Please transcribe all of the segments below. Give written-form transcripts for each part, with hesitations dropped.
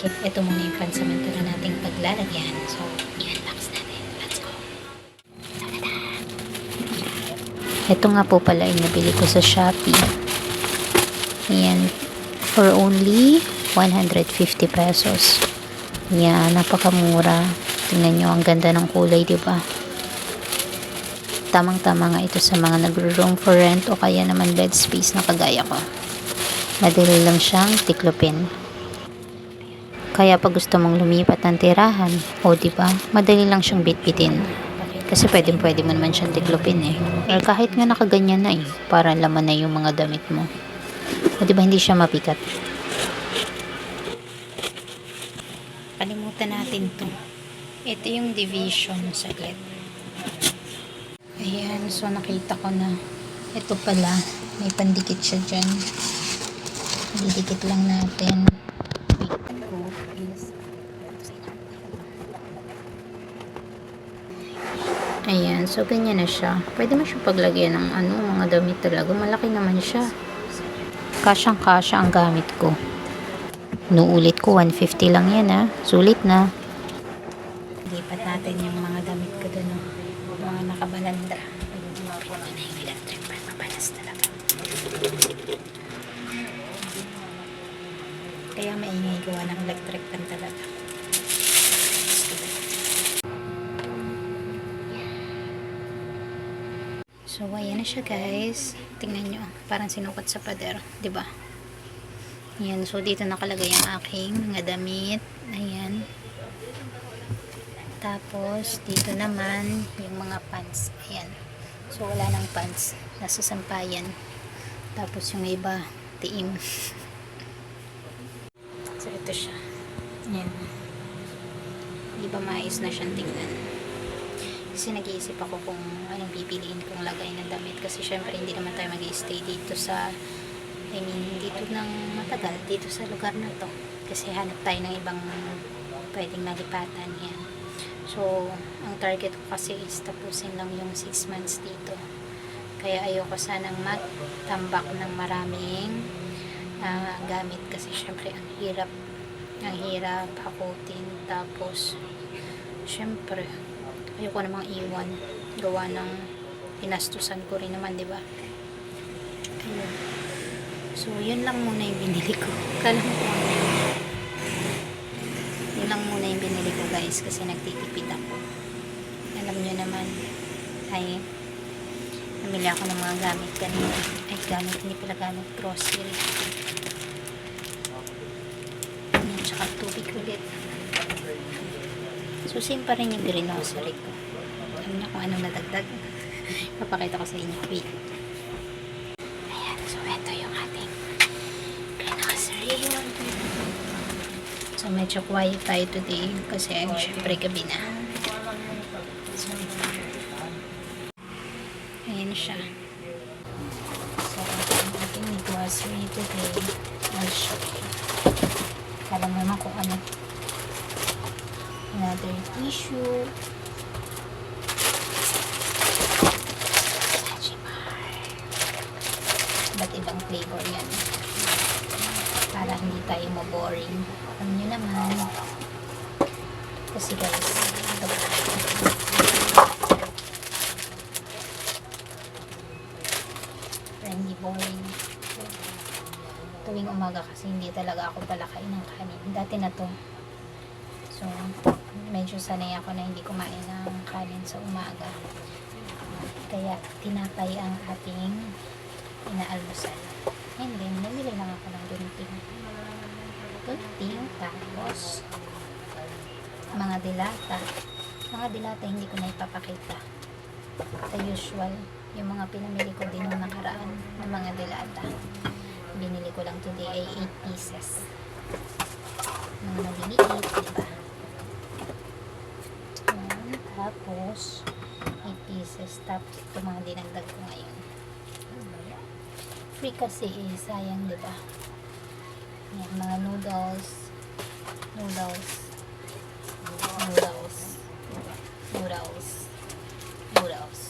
Ito muna yung pansamantala nating paglalagyan. So, i-unbox natin. Let's go! Ito nga po pala yung nabili ko sa Shopee. Ayan. For only 150 pesos. Ayan. Napakamura. Tingnan nyo. Ang ganda ng kulay, diba? Tamang-tama nga ito sa mga nagro-room for rent o kaya naman bed space na kagaya ko. Madali lang siyang tiklopin. Kaya pag gusto mong lumipat ng tirahan, o diba, madali lang siyang bitbitin. Kasi pwede mo naman siyang tiklopin eh. Or kahit nga nakaganyan na eh, para laman na yung mga damit mo. O diba hindi siya mabigat. Kalimutan natin to. Ito yung division saglit. Ayan, so nakita ko na. Ito pala, may pandikit siya dyan. Didikit lang natin. Ayan, so ganyan na siya. Pwede mo siya paglagyan ng mga damit talaga. Malaki naman siya. Kasyang-kasya ang gamit ko. Nuulit ko, 150 lang yan ha. Sulit na. Lipat natin yung mga damit ko dun. Mga nakabalanda. Ito na yung electric fan. Mabalas talaga. Kaya maingay gawa ng electric fan talaga. So, ayan na siya guys. Tingnan nyo. Parang sinukot sa pader. Diba? Ayan. So, dito nakalagay ang aking mga damit. Ayan. Tapos, dito naman yung mga pants. Ayan. So, wala nang pants. Nasa sampayan. Tapos, yung iba, tiim. So, ito siya. Ayan. Di ba maayos na siyang tingnan? Kasi nag-iisip ako kung anong pipiliin kong lagay ng damit. Kasi syempre hindi naman tayo mag-i-stay dito sa, dito ng matagal. Dito sa lugar na to. Kasi hanap tayo ng ibang pwedeng nalipatan. Yan. So, ang target ko kasi is tapusin lang yung 6 months dito. Kaya ayoko sanang magtambak ng maraming gamit. Kasi syempre ang hirap hakutin. Tapos, syempre, ayoko namang iwan gawa ng pinastusan ko rin naman, diba? Ayun. So, yun lang muna yung binili ko. Kala mo kung ano yun lang muna yung binili ko guys kasi nagtitipid ako. Alam nyo naman ay namili ako ng mga gamit kanina. Ay gamit, hindi pala gamit, grocery. Ayan, tsaka tubig ulit. So, same pa rin yung grocery ko. Alam niyo kung anong nadagdag. Papakita ko sa inyo. Wait. Ayan. So, ito yung ating grocery. So, medyo quiet tayo today. Kasi, syempre, gabi na. So, ayan siya. So, ang ating grocery today. I'll show you. Alam mo naman kung ano. Another tissue. Ba't ibang flavor yan? Para hindi tayo maboring. Alam nyo naman. Kasi guys, ito. Para hindi boring. Tuwing umaga kasi hindi talaga ako palakain ng kanin. Dati na to. So, medyo sanay ako na hindi kumain ng kanin sa umaga. Kaya, tinapay ang ating inaalmusal. And then, namili lang ako ng gunting. Gunting, tapos, mga dilata. Mga dilata, hindi ko na ipapakita. The usual, yung mga pinamili ko din nung nakaraan ng mga dilata. Binili ko lang today ay 8 pieces. Mga maliliit, diba? Tapos, 8 pieces. Tapos, ito mga dinagdag ko ngayon. Free kasi eh. Sayang, diba? Yan, mga noodles. Noodles. Noodles. Noodles. Noodles.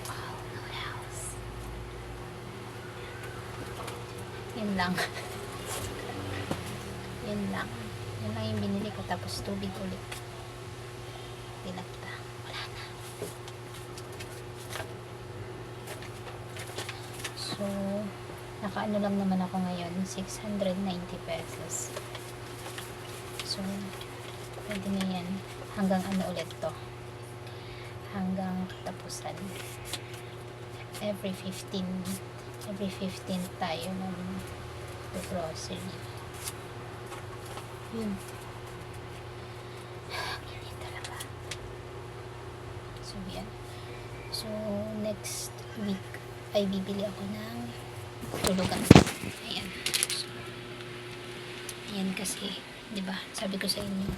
Wow, noodles. Yun lang. Yun lang. Yun lang yung binili ko. Tapos tubig ulit. Tinagta. Wala na. So, nakaano lang naman ako ngayon. 690 pesos. So, pwede na yan. Hanggang ano ulit to. Hanggang katapusan. Every 15 tayo ng grocery. Yun. Hindi talaga. So, yan. So, next week ay bibili ako ng tulugan. Ayan. So, ayan kasi, di ba? Sabi ko sa inyo,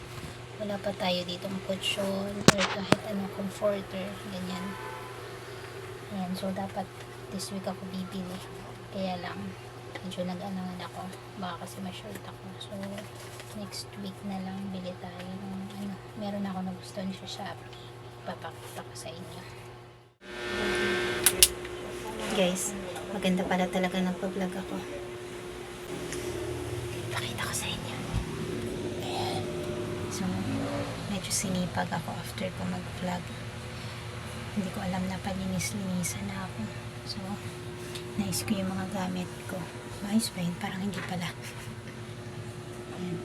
wala pa tayo dito ng kutsyon or kahit anong comforter, ganyan. Ayan, so dapat this week ako bibili. Kaya lang, medyo nag-alangan ako. Baka kasi ma-short ako. So, next week na lang bili tayo ng ano. Meron ako nagustuhan sa Shopee. Papakita ko sa inyo. Guys, maganda pala talaga nagpa-vlog ako. Pakita ko sa inyo. Ayan. So, medyo sinipag ako after ko mag-vlog. Hindi ko alam na palinis-linisan na ako. So, nais ko yung mga gamit ko. Maayos ba yun? Parang hindi pala. Ayan.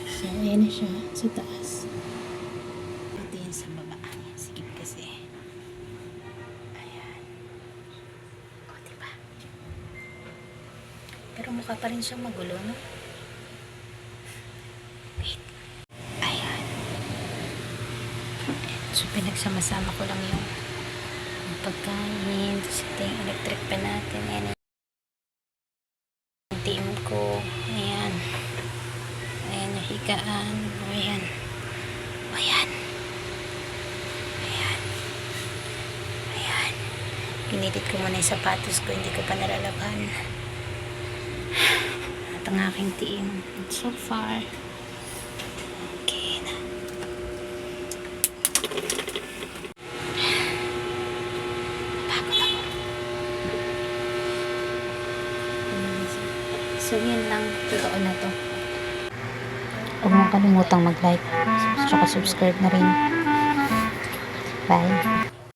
So, ayan na siya sa taas. Ito yun sa baba. Ayan, sikip kasi. Ayan. O, diba? Pero mukha pa rin siyang magulo, no? Wait. Ayan. So, pinagsama-sama ko lang yung pagkain. Tapos ito yung electric pan natin. Ayan yung team ko. Ayan. Ayan yung higaan. Ayan. Ayan. Ayan. Ayan. Pinilit ko muna yung sapatos ko. Hindi ko pa nalalaban. At ang aking team. So far, okay na. So, yun lang. Totoo na to. Huwag mong kalimutang mag-like. Tsaka subscribe na rin. Bye.